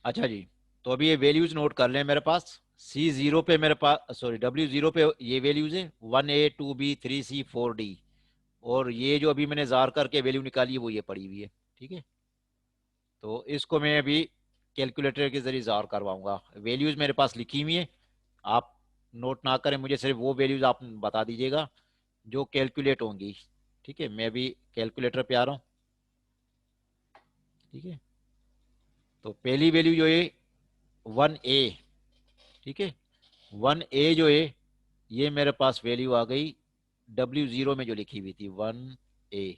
अच्छा जी, तो अभी ये वैल्यूज नोट कर लें मेरे पास। C0 पे मेरे पास, सॉरी, W0 पे ये वैल्यूज है 1A 2B 3C 4D। और ये जो अभी मैंने जार करके वैल्यू निकाली है वो ये पड़ी हुई है। ठीक है, तो इसको मैं अभी कैलकुलेटर के जरिए जार करवाऊंगा। वैल्यूज मेरे पास लिखी हुई है, आप नोट ना करें, मुझे सिर्फ वो वैल्यूज आप बता दीजिएगा जो कैलकुलेट होंगी। ठीक है, मैं अभी कैलकुलेटर पे आ रहा हूँ। ठीक है, तो पहली वैल्यू जो है 1A। ठीक है, 1A जो है ये मेरे पास वैल्यू आ गई W0 में जो लिखी हुई थी 1A,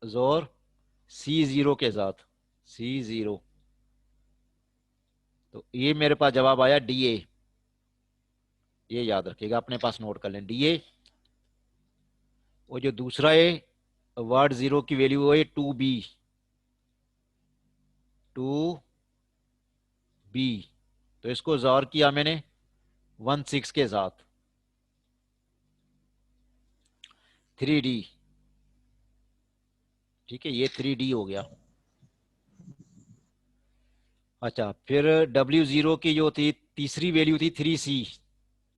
जोर C0 के साथ, C0। तो ये मेरे पास जवाब आया DA। ये याद रखिएगा, अपने पास नोट कर लें DA। और जो दूसरा है वर्ड जीरो की वैल्यू है 2B, 2B। तो इसको जोर किया मैंने 1 6 के साथ, 3D। ठीक है, ये 3D हो गया। अच्छा, फिर W0 की जो थी तीसरी वैल्यू थी 3C,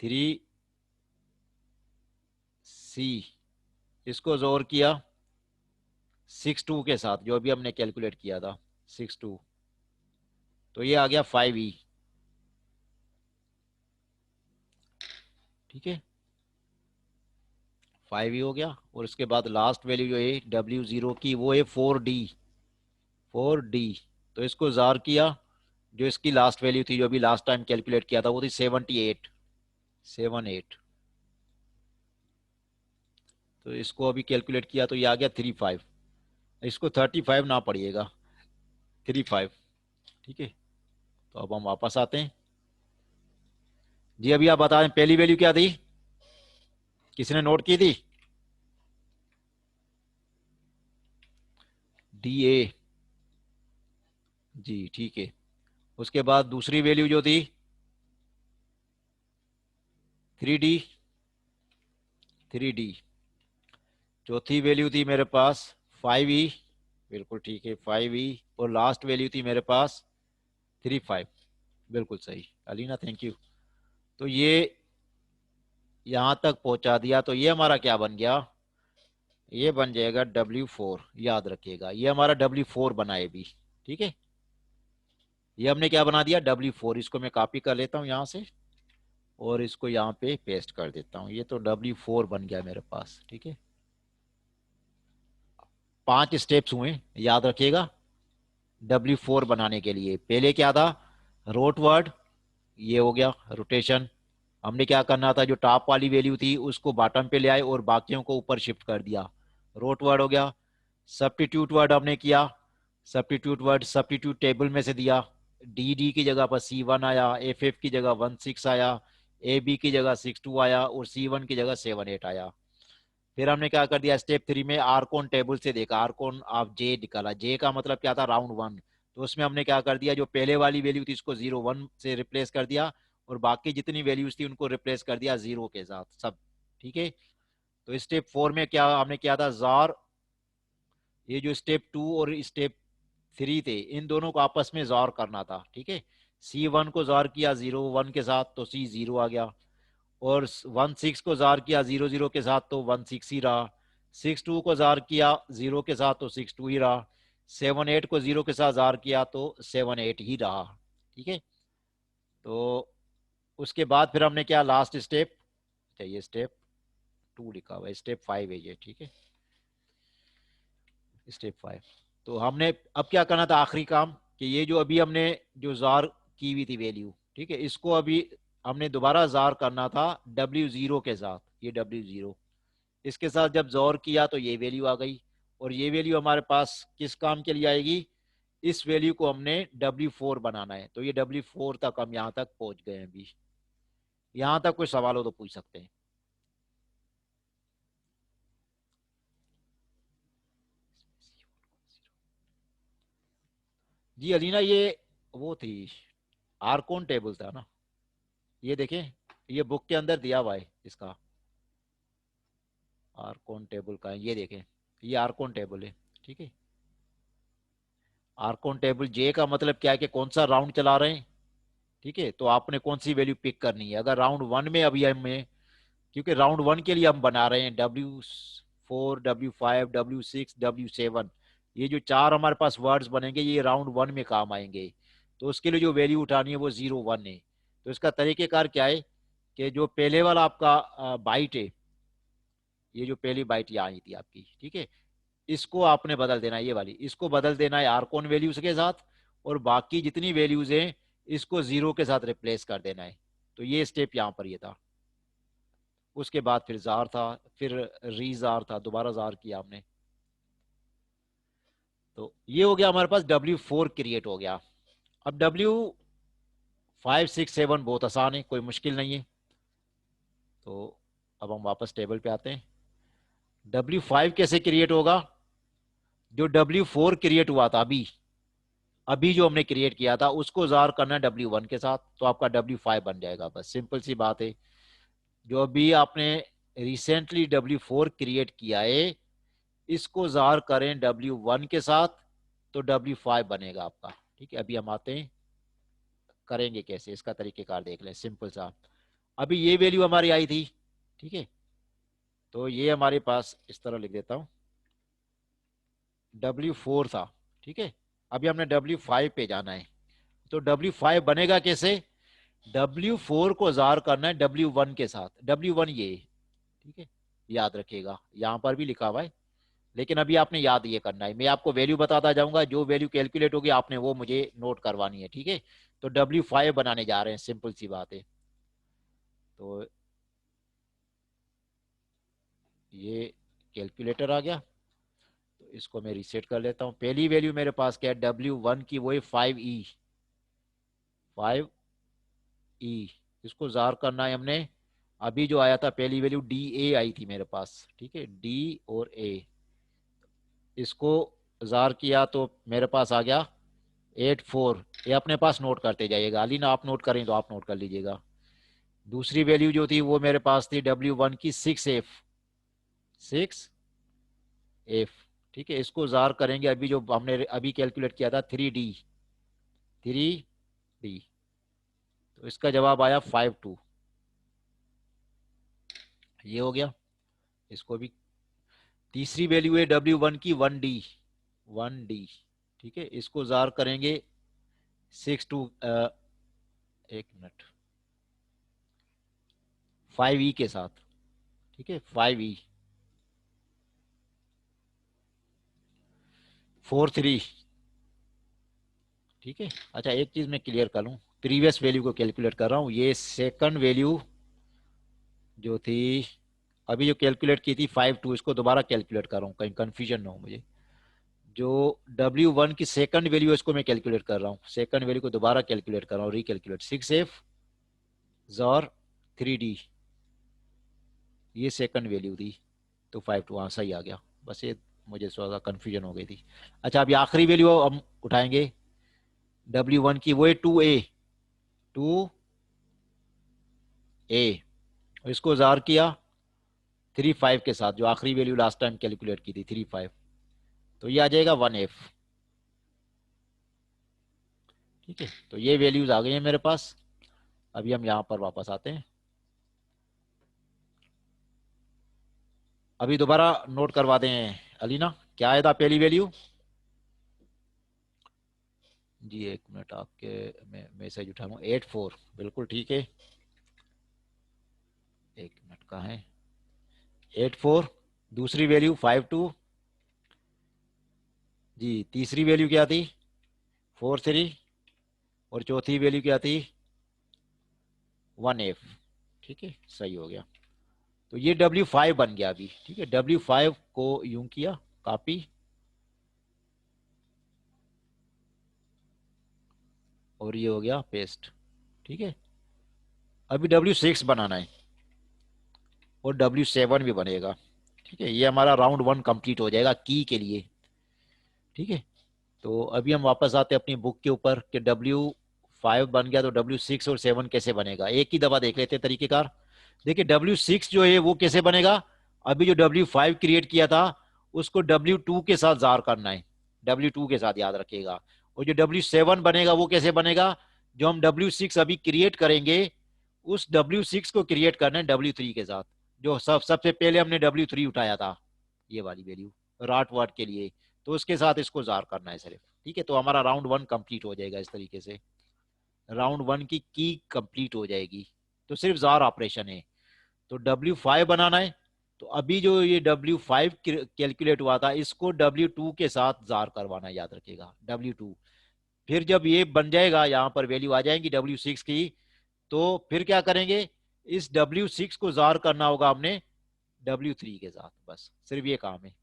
3C। इसको जोर किया 6 2 के साथ, जो अभी हमने कैलकुलेट किया था 6 2। तो ये आ गया 5E। ठीक है, 5E हो गया। और उसके बाद लास्ट वैल्यू जो है W0 की वो है 4D, 4D। तो इसको जार किया, जो इसकी लास्ट वैल्यू थी जो अभी लास्ट टाइम कैलकुलेट किया था वो थी 78, 78। तो इसको अभी कैलकुलेट किया तो ये आ गया 35। इसको 35 ना पढ़िएगा, 35। ठीक है, तो अब हम वापस आते हैं। जी अभी आप बता दें पहली वैल्यू क्या थी, किसने नोट की थी? DA। जी ठीक है। उसके बाद दूसरी वैल्यू जो थी 3D, 3D। चौथी वैल्यू थी मेरे पास 5E। बिल्कुल ठीक है, 5E। और लास्ट वैल्यू थी मेरे पास 35। बिल्कुल सही अलीना, थैंक यू। तो ये यहां तक पहुंचा दिया, तो ये हमारा क्या बन गया? ये बन जाएगा W4। याद रखिएगा, ये हमारा W4 बनाए भी। ठीक है, ये हमने क्या बना दिया W4। इसको मैं कॉपी कर लेता हूं यहां से और इसको यहाँ पे पेस्ट कर देता हूँ। ये तो W4 बन गया मेरे पास। ठीक है, 5 स्टेप्स हुए, याद रखिएगा। W4 बनाने के लिए पहले क्या था, रोट वर्ड, ये हो गया रोटेशन। हमने क्या करना था, जो टॉप वाली वैल्यू थी उसको बॉटम पे ले आए और बाकियों को ऊपर शिफ्ट कर दिया, रोट वर्ड हो गया। सब्स्टिट्यूट वर्ड हमने किया, सब्स्टिट्यूट वर्ड सब्स्टिट्यूट टेबल में से दिया। डी की जगह पर C1 आया, एफ की जगह 1 6 आया, बी की जगह 6 2 आया और C1 की जगह 7 8 आया। फिर हमने क्या कर दिया, स्टेप 3 में आरकोन टेबल से देखा, आरकोन ऑफ जे निकाला। जे का मतलब क्या था, राउंड 1। तो उसमें हमने क्या कर दिया, जो पहले वाली वैल्यू थी उसको 0 1 से रिप्लेस कर दिया और बाकी जितनी वैल्यूज थी उनको रिप्लेस कर दिया 0 के साथ सब। ठीक है, तो स्टेप 4 में क्या हमने किया था, जार, ये जो स्टेप 2 और स्टेप 3 थे इन दोनों को आपस में जार करना था। ठीक है, C1 को जार किया 0 1 के साथ तो C0 आ गया। और 1 6 को जार किया 0 0 के साथ तो 1 6 ही रहा। 6 2 को जार किया 0 के साथ तो 6 2 ही रहा। 7 8 को 0 के साथ जार किया तो 7 8 ही रहा। ठीक है, तो उसके बाद फिर हमने क्या, लास्ट स्टेप, ये स्टेप 2 लिखा हुआ है, स्टेप 5 है ये। ठीक है, स्टेप 5। तो हमने अब क्या करना था, आखिरी काम, कि ये जो अभी हमने जो जार की हुई थी वैल्यू, ठीक है, इसको अभी हमने दोबारा जार करना था W0 के साथ। ये W0 इसके साथ जब जोर किया तो ये वैल्यू आ गई। और ये वैल्यू हमारे पास किस काम के लिए आएगी, इस वैल्यू को हमने W4 बनाना है। तो ये W4 तक हम यहां तक पहुंच गए हैं अभी। यहां तक कोई सवाल हो तो पूछ सकते हैं। जी अलीना, ये वो थी, आरकोन टेबल था ना, ये देखें, ये बुक के अंदर दिया हुआ है इसका, आरकोन टेबल का है, ये देखें, ये आरकोन टेबल है। ठीक है, आर्कोन टेबल जे का मतलब क्या है कि कौन सा राउंड चला रहे हैं, ठीक है। तो आपने कौन सी वैल्यू पिक करनी है। अगर राउंड वन में अभी हमें, क्योंकि राउंड वन के लिए हम बना रहे हैं W4, W5, W6, W7, ये जो चार हमारे पास वर्ड्स बनेंगे ये राउंड वन में काम आएंगे। तो उसके लिए जो वैल्यू उठानी है वो 0, 1 है। तो इसका तरीकेकार क्या है कि जो पहले वाला आपका बाइट है, ये जो पहली बाइट यहाँ आई थी आपकी, ठीक है, इसको आपने बदल देना है, ये वाली इसको बदल देना है आर्कोन वैल्यूज के साथ, और बाकी जितनी वैल्यूज हैं इसको 0 के साथ रिप्लेस कर देना है। तो ये स्टेप यहाँ पर ये था। उसके बाद फिर जार था, फिर रीजार था, दोबारा जार किया हमने। तो ये हो गया हमारे पास W4 क्रिएट हो गया। अब W5, 6, 7 बहुत आसान है, कोई मुश्किल नहीं है। तो अब हम वापस टेबल पे आते हैं। W5 कैसे क्रिएट होगा। जो W4 क्रिएट हुआ था अभी अभी जो हमने क्रिएट किया था उसको जार करना है W1 के साथ, तो आपका W5 बन जाएगा। बस सिंपल सी बात है। जो अभी आपने रिसेंटली W4 क्रिएट किया है इसको जार करें W1 के साथ, तो W5 बनेगा आपका, ठीक है। अभी हम आते हैं करेंगे कैसे, इसका तरीकेकार देख लें सिंपल सा। अभी ये वैल्यू हमारी आई थी, ठीक है। तो ये हमारे पास इस तरह लिख देता हूं, W4 था, ठीक है। अभी हमने W5 पे जाना है। तो W5 बनेगा कैसे। W4 को जार करना है W1 के साथ। W1 ये, ठीक है, याद रखिएगा यहां पर भी लिखा हुआ है, लेकिन अभी आपने याद ये करना है। मैं आपको वैल्यू बताता जाऊंगा, जो वैल्यू कैलकुलेट होगी आपने वो मुझे नोट करवानी है, ठीक है। तो W5 बनाने जा रहे हैं, सिंपल सी बात है। तो ये कैलकुलेटर आ गया, तो इसको मैं रीसेट कर लेता हूं। पहली वैल्यू मेरे पास क्या है W1 की, वही 5E। इसको जार करना है हमने। अभी जो आया था पहली वैल्यू DA आई थी मेरे पास, ठीक है, D और A। इसको जार किया तो मेरे पास आ गया 8, 4। ये अपने पास नोट करते जाइएगा, अली ना आप नोट करें तो आप नोट कर लीजिएगा। दूसरी वैल्यू जो थी वो मेरे पास थी W1 की 6F, ठीक है। इसको जार करेंगे अभी जो हमने अभी कैलकुलेट किया था 3D। तो इसका जवाब आया 5, 2। ये हो गया। इसको भी तीसरी वैल्यू है W1 की 1D, ठीक है। इसको जार करेंगे 6, 2, एक मिनट, 5E के साथ, ठीक है, 5E, 4, 3, ठीक है। अच्छा एक चीज मैं क्लियर कर लूं, प्रीवियस वैल्यू को कैलकुलेट कर रहा हूं। ये सेकंड वैल्यू जो थी अभी जो कैलकुलेट की थी 5, 2, इसको दोबारा कैलकुलेट कर रहा हूं, कहीं कंफ्यूजन ना हो मुझे। जो W1 की सेकंड वैल्यू इसको मैं कैलकुलेट कर रहा हूँ, सेकंड वैल्यू को दोबारा कैलकुलेट कर रहा हूँ, रिकैलकुलेट 6F ज़ॉर 3D, ये सेकंड वैल्यू थी। तो 5, 2 हाँ सही आ गया। बस ये मुझे थोड़ा कंफ्यूजन हो गई थी। अच्छा अभी आखिरी वैल्यू हम उठाएंगे W1 की, वो है 2A। इसको जार किया 3, 5 के साथ, जो आखिरी वैल्यू लास्ट टाइम कैलकुलेट की थी 3, 5, तो ये आ जाएगा 1F, ठीक है। तो ये वैल्यूज आ गई हैं मेरे पास। अभी हम यहां पर वापस आते हैं। अभी दोबारा नोट करवा दें अलीना, क्या आया था पहली वैल्यू। जी एक मिनट, आपके मैं मैसेज उठाऊँ 8, 4, बिल्कुल ठीक है। एक मिनट का है 8, 4। दूसरी वैल्यू 5, 2। जी तीसरी वैल्यू क्या थी 4, 3। और चौथी वैल्यू क्या थी 1F, ठीक है, सही हो गया। तो ये W5 बन गया अभी, ठीक है। W5 को यूं किया कॉपी, और ये हो गया पेस्ट, ठीक है। अभी W6 बनाना है और W7 भी बनेगा, ठीक है। ये हमारा राउंड 1 कंप्लीट हो जाएगा की के लिए, ठीक है। तो अभी हम वापस आते हैं अपनी बुक के ऊपर कि W5 बन गया, तो W6 और 7 कैसे बनेगा। एक ही दफा देख लेते हैं तरीकेकार। देखिए W6 जो है वो कैसे बनेगा। अभी जो W5 क्रिएट किया था उसको W2 के साथ जार करना है। W2 के साथ, याद रखिएगा। और जो W7 बनेगा वो कैसे बनेगा, जो हम W6 अभी क्रिएट करेंगे उस W6 को क्रिएट करना है W3 के साथ, जो सबसे पहले हमने W3 उठाया था, ये वाली वैल्यू राट वर्ड के लिए, तो उसके साथ इसको जार करना है सिर्फ। ठीक है, तो हमारा राउंड 1 कंप्लीट हो जाएगा। इस तरीके से राउंड 1 की कंप्लीट हो जाएगी। तो सिर्फ जार ऑपरेशन है। तो W5 बनाना है, तो अभी जो ये W5 कैलकुलेट हुआ था इसको W2 के साथ जार करवाना है, याद रखिएगा W2। फिर जब ये बन जाएगा, यहां पर वैल्यू आ जाएंगी W6 की, तो फिर क्या करेंगे, इस W6 को जार करना होगा हमने W3 के साथ, बस सिर्फ ये काम है।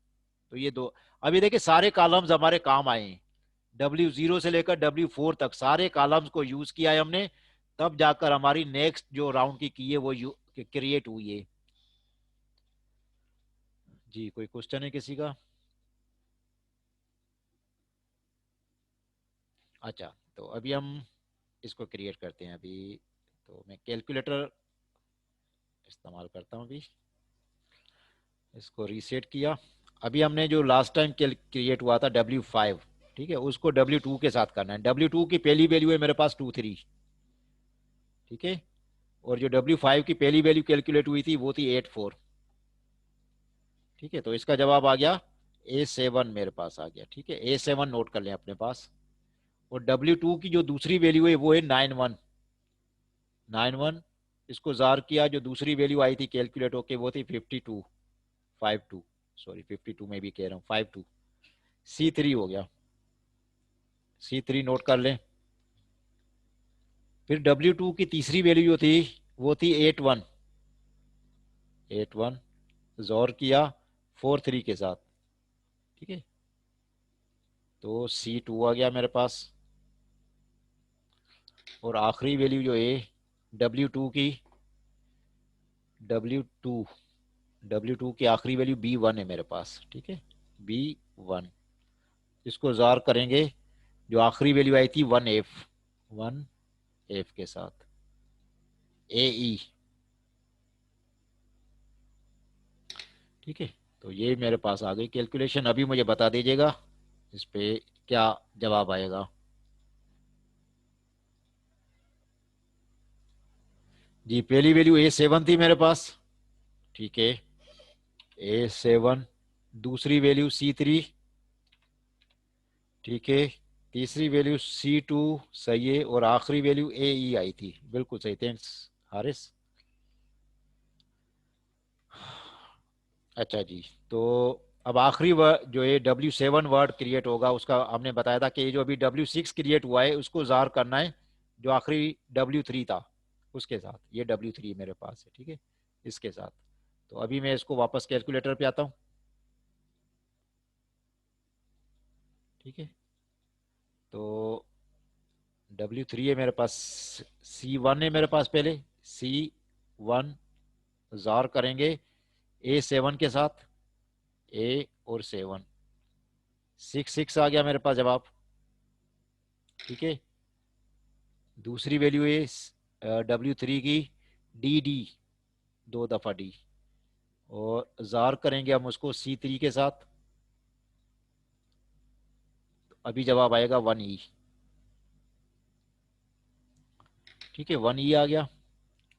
तो ये दो, अभी देखिए सारे कॉलम्स हमारे काम आए हैं, W0 से लेकर W4 तक सारे कॉलम्स को यूज किया है हमने, तब जाकर हमारी नेक्स्ट जो राउंड की है वो क्रिएट हुई है। जी कोई क्वेश्चन है किसी का? अच्छा, तो अभी हम इसको क्रिएट करते हैं। अभी तो मैं कैलकुलेटर इस्तेमाल करता हूँ। अभी इसको रीसेट किया। अभी हमने जो लास्ट टाइम क्रिएट हुआ था W5, ठीक है, उसको W2 के साथ करना है। W2 की पहली वैल्यू है मेरे पास 23, ठीक है, और जो W5 की पहली वैल्यू कैलकुलेट हुई थी वो थी 84। ठीक है, तो इसका जवाब आ गया A7 मेरे पास आ गया। ठीक है, A7 नोट कर लें अपने पास। और W2 की जो दूसरी वैल्यू है वो है 91। 91 इसको जार किया, जो दूसरी वैल्यू आई थी कैलकुलेट होके वो थी 52। 52, सॉरी 52 में भी कह रहा हूँ 52। C3 हो गया, C3 नोट कर लें। फिर W2 की तीसरी वैल्यू जो थी वो थी 81। 81 जोर किया 43 के साथ। ठीक है, तो C2 आ गया मेरे पास। और आखिरी वैल्यू जो है W2 की, W2 W2 की आखिरी वैल्यू B1 है मेरे पास। ठीक है, B1 इसको जार करेंगे, जो आखिरी वैल्यू आई थी 1F, 1F के साथ AE। ठीक है, तो ये मेरे पास आ गई कैलकुलेशन। अभी मुझे बता दीजिएगा इस पे क्या जवाब आएगा। जी पहली वैल्यू A7 थी मेरे पास। ठीक है, A7। दूसरी वैल्यू C3। ठीक है, तीसरी वैल्यू C2। सही है, और आखिरी वैल्यू AE आई थी। बिल्कुल सही, थैंक्स हारिस। अच्छा जी, तो अब आखिरी वर्ड जो है W7 वर्ड क्रिएट होगा, उसका हमने बताया था कि जो अभी W6 क्रिएट हुआ है उसको जार करना है, जो आखिरी W3 था उसके साथ। ये W3 मेरे पास है, ठीक है, इसके साथ। तो अभी मैं इसको वापस कैलकुलेटर पे आता हूँ। ठीक है, तो W3 है मेरे पास, C1 है मेरे पास पहले, C1 जार करेंगे A7 के साथ, A और 7, 6 आ गया मेरे पास जवाब। ठीक है, दूसरी वैल्यू है W3 की D, 2 दफा D, और जार करेंगे हम उसको C3 के साथ। अभी जवाब आएगा 1E। ठीक है, 1E आ गया।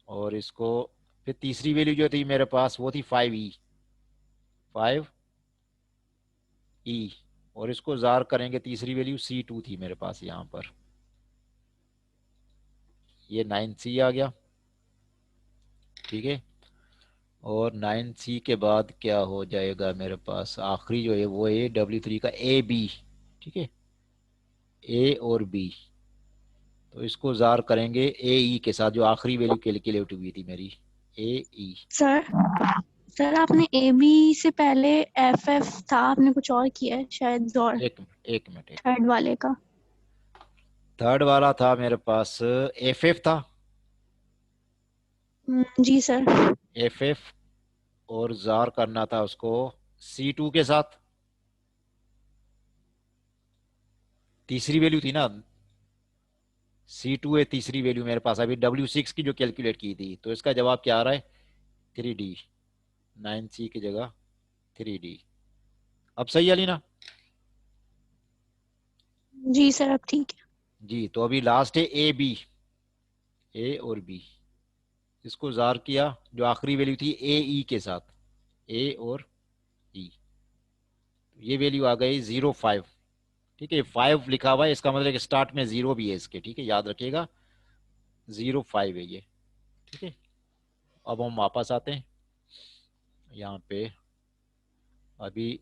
और इसको फिर तीसरी वैल्यू जो थी मेरे पास वो थी 5E, 5E, और इसको जार करेंगे, तीसरी वैल्यू C2 थी मेरे पास यहाँ पर, ये 9C आ गया। ठीक है, और 9C के बाद क्या हो जाएगा मेरे पास, आखिरी जो है वो है W3 का AB। ठीक है, A और B, तो इसको जार करेंगे AE के साथ, जो आखिरी वैल्यू कैलकुलेट हुई थी मेरी, AE। सर सर आपने ए बी से पहले एफ एफ था, आपने कुछ और किया है शायद, और एक मिनट, एक मिनट, एक थर्ड वाले का। थर्ड वाला था मेरे पास FF था, जी सर। FF, और जार करना था उसको C2 के साथ। तीसरी वैल्यू थी ना, C2 है तीसरी वैल्यू मेरे पास, अभी W6 की जो कैलकुलेट की थी। तो इसका जवाब क्या आ रहा है, 3D, 9C की जगह 3D। अब सही अली ना? जी सर अब ठीक है। जी, तो अभी लास्ट है ए बी, ए और बी, इसको जार किया, जो आखिरी वैल्यू थी ए ई के साथ, ए और ई, ये वैल्यू आ गई 0.5। ठीक है, 5 लिखा हुआ है, इसका मतलब है कि स्टार्ट में जीरो भी है इसके। ठीक है, याद रखिएगा 0.5 है ये। ठीक है, अब हम वापस आते हैं यहाँ पे। अभी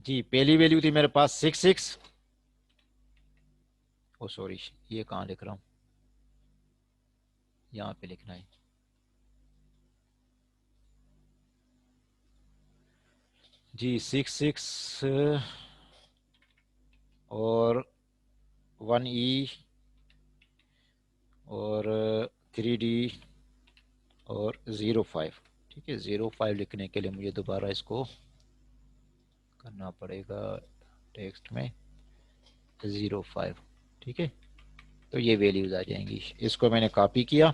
जी पहली वैल्यू थी मेरे पास 6 6। ओ सॉरी, ये कहाँ लिख रहा हूँ, यहाँ पे लिखना है। जी 6 6 और 1 E और 3D और 0.5। ठीक है, 0.5 लिखने के लिए मुझे दोबारा इसको करना पड़ेगा टेक्स्ट में 0.5। ठीक है, तो ये वैल्यूज आ जाएंगी। इसको मैंने कॉपी किया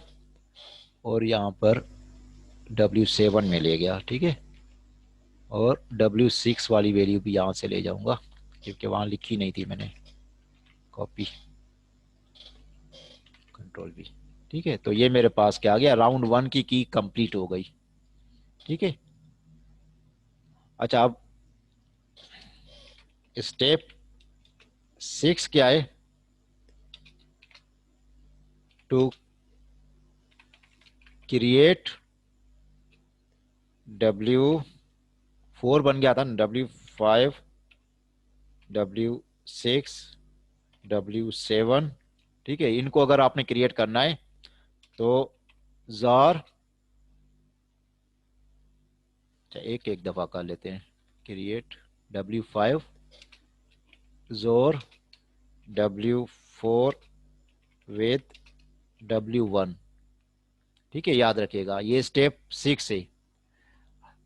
और यहाँ पर W7 में ले गया। ठीक है, और W6 वाली वैल्यू भी यहाँ से ले जाऊंगा, क्योंकि वहाँ लिखी नहीं थी मैंने। Copy, control V। ठीक है, तो ये मेरे पास क्या आ गया, राउंड 1 की कंप्लीट हो गई। ठीक है, अच्छा अब स्टेप 6 क्या है, टू क्रिएट W4 बन गया था ना, W5 W6 W7। ठीक है, इनको अगर आपने क्रिएट करना है तो जार, अच्छा एक एक दफा कर लेते हैं, क्रिएट W5 जोर W4 विद W1। ठीक है, याद रखिएगा ये स्टेप 6 है।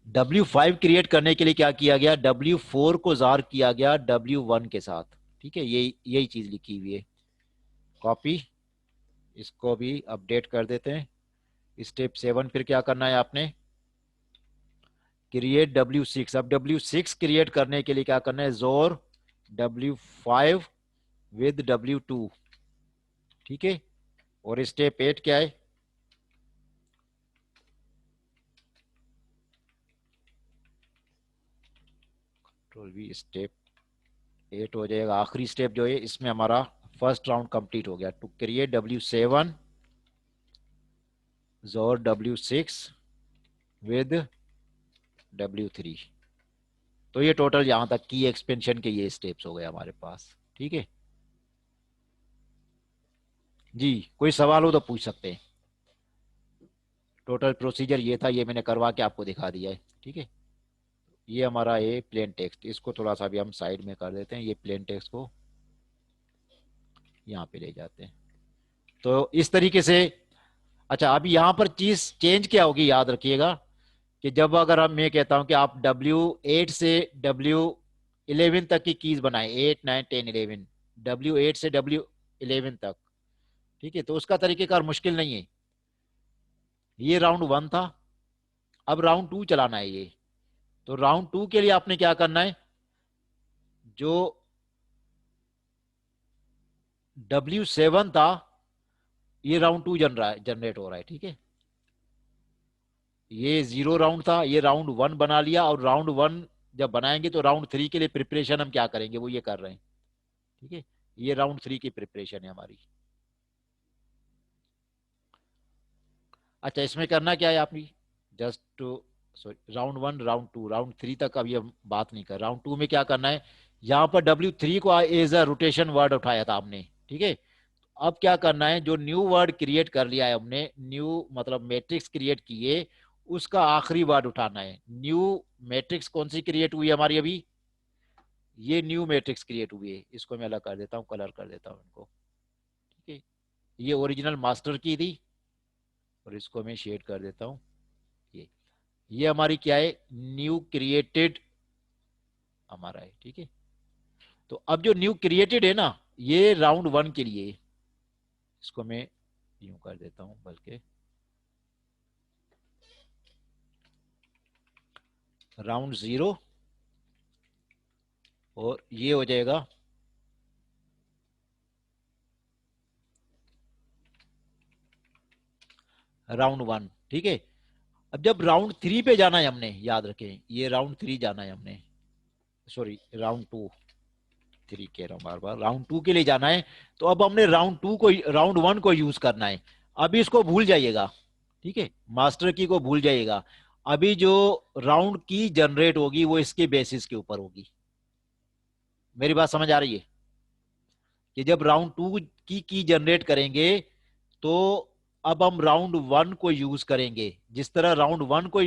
W5 क्रिएट करने के लिए क्या किया गया, W4 को जार किया गया W1 के साथ। ठीक है, यही चीज लिखी हुई है। कॉपी, इसको भी अपडेट कर देते हैं। स्टेप 7 फिर क्या करना है आपने, क्रिएट W6। अब W6 क्रिएट करने के लिए क्या करना है, जोर W5 विद W2। ठीक है, और स्टेप 8 क्या है, कंट्रोल V, स्टेप 8 हो जाएगा। आखिरी स्टेप जो है इसमें हमारा फर्स्ट राउंड कंप्लीट हो गया। टू क्रिएट W7 जोर W6 विद W3। तो ये टोटल यहां तक की एक्सपेंशन के ये स्टेप्स हो गए हमारे पास। ठीक है जी, कोई सवाल हो तो पूछ सकते हैं। टोटल प्रोसीजर ये था, ये मैंने करवा के आपको दिखा दिया है। ठीक है, ये हमारा है प्लेन टेक्स्ट, इसको थोड़ा सा भी हम साइड में कर देते हैं, ये प्लेन टेक्स्ट को यहाँ पे ले जाते हैं। तो इस तरीके से, अच्छा अभी यहाँ पर चीज चेंज क्या होगी, याद रखिएगा कि जब अगर हम, मैं कहता हूं कि आप W8 से W11 तक की कीज बनाए, 8 9 10 11, W8 से W11 तक। ठीक है, तो उसका तरीकेकार मुश्किल नहीं है। ये राउंड 1 था, अब राउंड 2 चलाना है ये। तो राउंड 2 के लिए आपने क्या करना है, जो W7 था, ये राउंड 2 जनरेट हो रहा है। ठीक है, ये 0 राउंड था, ये राउंड 1 बना लिया, और राउंड 1 जब बनाएंगे तो राउंड 3 के लिए प्रिपरेशन हम क्या करेंगे, वो ये कर रहे हैं। ठीक है, ये राउंड 3 की प्रिपरेशन है हमारी। अच्छा, इसमें करना क्या है आपने, just to, sorry, round 1 round 2 round 3 तक अभी हम बात नहीं कर। राउंड 2 में क्या करना है, यहां पर W3 को एज अ रोटेशन वर्ड उठाया था हमने। ठीक है, अब क्या करना है, जो न्यू वर्ड क्रिएट कर लिया है हमने, न्यू मतलब मैट्रिक्स क्रिएट किए, उसका आखिरी वर्ड उठाना है। न्यू मैट्रिक्स कौन सी क्रिएट हुई हमारी अभी, ये न्यू मैट्रिक्स क्रिएट हुई है। इसको मैं अलग कर देता हूँ, कलर कर देता हूँ इनको। ठीक है, ये ओरिजिनल मास्टर की थी, और इसको मैं शेड कर देता हूँ। ये ये हमारी क्या है, न्यू क्रिएटेड हमारा है। ठीक है, तो अब जो न्यू क्रिएटेड है ना, ये राउंड 1 के लिए, इसको मैं यूं कर देता हूं, बल्कि राउंड 0, और ये हो जाएगा राउंड 1, ठीक है। अब जब राउंड 3 पे जाना है हमने, याद रखें ये राउंड 3 जाना है हमने, सॉरी राउंड 2, 3 कह रहा हूं बार बार, राउंड 2 के लिए जाना है। तो अब हमने राउंड 1 को यूज करना है। अभी इसको भूल जाइएगा, ठीक है, मास्टर की को भूल जाइएगा। अभी जो राउंड की जनरेट होगी वो इसके बेसिस के ऊपर होगी। मेरी बात समझ आ रही है कि जब राउंड 2 की जनरेट करेंगे तो अब हम राउंड 1 को यूज करेंगे। जिस तरह राउंड 1 को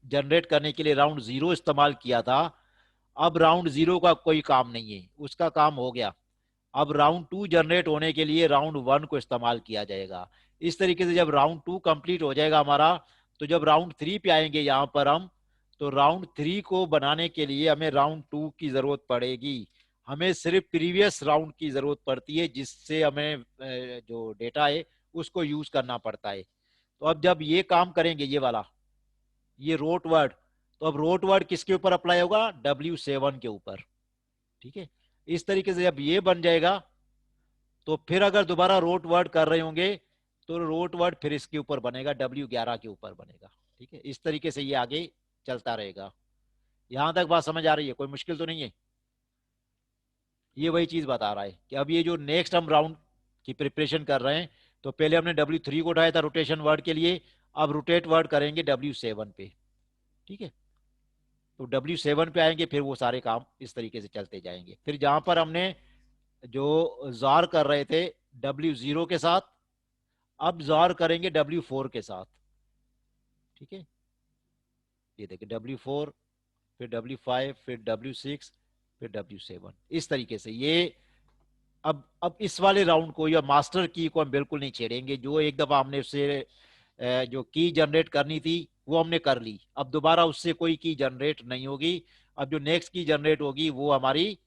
जनरेट करने के लिए राउंड 0 इस्तेमाल किया था, अब राउंड 0 का कोई काम नहीं है, उसका काम हो गया। अब राउंड 2 जनरेट होने के लिए राउंड 1 को इस्तेमाल किया जाएगा। इस तरीके से जब राउंड 2 कंप्लीट हो जाएगा हमारा, तो जब राउंड 3 पे आएंगे यहां पर हम, तो राउंड 3 को बनाने के लिए हमें राउंड 2 की जरूरत पड़ेगी। हमें सिर्फ प्रीवियस राउंड की जरूरत पड़ती है, जिससे हमें जो डेटा है उसको यूज करना पड़ता है। तो अब जब ये काम करेंगे, ये वाला, ये रोट वर्ड, तो अब रोट वर्ड किसके ऊपर अप्लाई होगा? W7 के ऊपर, ठीक है। इस तरीके से जब ये बन जाएगा, तो फिर अगर दोबारा रोट वर्ड कर रहे होंगे तो रोट वर्ड फिर इसके ऊपर बनेगा, W11 के ऊपर बनेगा, ठीक है। इस तरीके से ये आगे चलता रहेगा। यहां तक बात समझ आ रही है? कोई मुश्किल तो नहीं है? ये वही चीज बता रहा है कि अब ये जो नेक्स्ट हम राउंड की प्रिपरेशन कर रहे हैं, तो पहले हमने W3 को उठाया था रोटेशन वर्ड के लिए, अब रोटेट वर्ड करेंगे W7 पे, ठीक है। तो W7 पे आएंगे, फिर वो सारे काम इस तरीके से चलते जाएंगे। फिर जहां पर हमने जो जार कर रहे थे W0 के साथ, अब जार करेंगे W4 के साथ, ठीक है। ये देखिए W4, फिर W5, फिर W6, फिर W7, इस तरीके से ये। अब इस वाले राउंड को या मास्टर की को हम बिल्कुल नहीं छेड़ेंगे। जो एक दफा हमने उससे जो की जनरेट करनी थी वो हमने कर ली, अब दोबारा उससे कोई की जनरेट नहीं होगी। अब जो नेक्स्ट की जनरेट होगी वो हमारी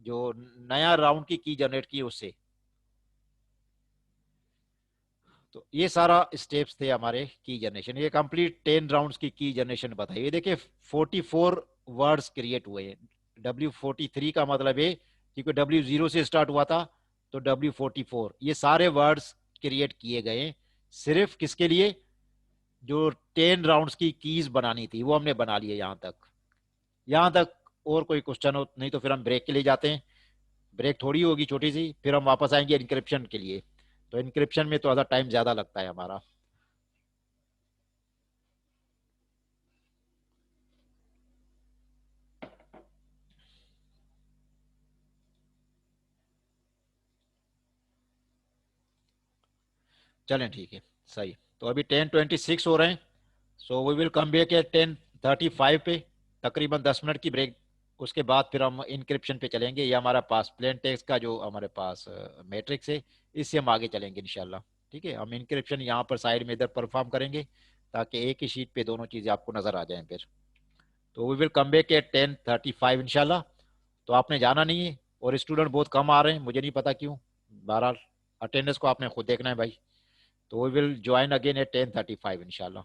जो नया राउंड की जनरेट की उससे। तो ये सारा स्टेप्स थे हमारे की जनरेशन। ये कंप्लीट 10 राउंड्स की जनरेशन बताइए। ये देखिए 44 वर्ड्स क्रिएट हुए हैं। W43 का मतलब है, क्योंकि W0 से स्टार्ट हुआ था, तो W44 ये सारे वर्ड्स क्रिएट किए गए सिर्फ किसके लिए? जो 10 राउंड्स की कीज बनानी थी वो हमने बना ली है यहां तक। यहां तक और कोई क्वेश्चन हो? नहीं तो फिर हम ब्रेक के लिए जाते हैं। ब्रेक थोड़ी होगी, छोटी सी, फिर हम वापस आएंगे इनक्रिप्शन के लिए। तो इनक्रिप्शन में तो टाइम ज्यादा लगता है हमारा। चलें ठीक है, सही। तो अभी 10:26 हो रहे हैं। So we will come back at 10:35 पे, तकरीबन 10 मिनट की ब्रेक। उसके बाद फिर हम इनक्रिप्शन पे चलेंगे। ये हमारा पास प्लेन टेक्स्ट का जो हमारे पास मैट्रिक्स है, इससे हम आगे चलेंगे इंशाल्लाह, ठीक है। हम इनक्रिप्शन यहाँ पर साइड में इधर परफॉर्म करेंगे, ताकि एक ही शीट पे दोनों चीज़ें आपको नज़र आ जाएं फिर। तो we will come back at 10:35 इंशाल्लाह। तो आपने जाना नहीं है, और स्टूडेंट बहुत कम आ रहे हैं, मुझे नहीं पता क्यों। बहरहाल अटेंडेंस को आपने खुद देखना है भाई। तो we will join again at 10:35 इंशाल्लाह।